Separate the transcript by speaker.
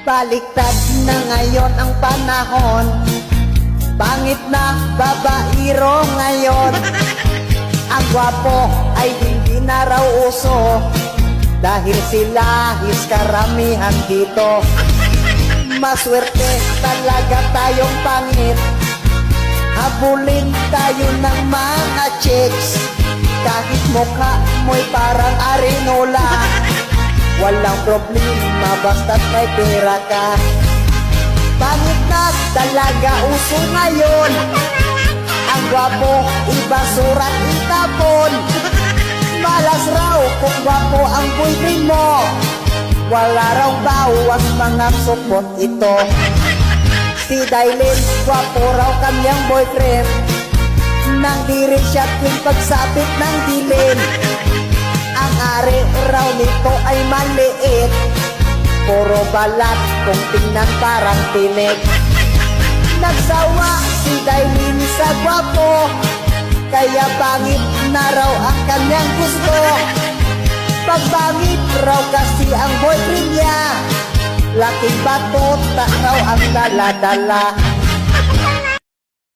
Speaker 1: Baliktad na ngayon ang panahon, pangit na babaero ngayon. Ang gwapo ay hindi na raw uso, dahil sila is karamihan dito. Maswerte talaga tayong pangit, habulin tayo ng mga chicks. Kahit mukha mo'y parang arenola, walang problema basta't may pera ka. Pangit na talaga uso ngayon, ang gwapo ibasurat itapon. Malas raw kung gwapo ang boyfriend mo, wala raw bawas mga support ito. Si Dailin, gwapo raw kanyang boyfriend, nang di rin siya tuwing pagsapit ng dilim. Ang ari raw nito ay maliit, puro balat kung tingnan parang tinik. Nagsawa si Dailin sa gwapo, kaya pangit na raw ang kanyang gusto. Pagpangit raw kasi ang boyfriend niya, laking batot na raw ang dala-dala.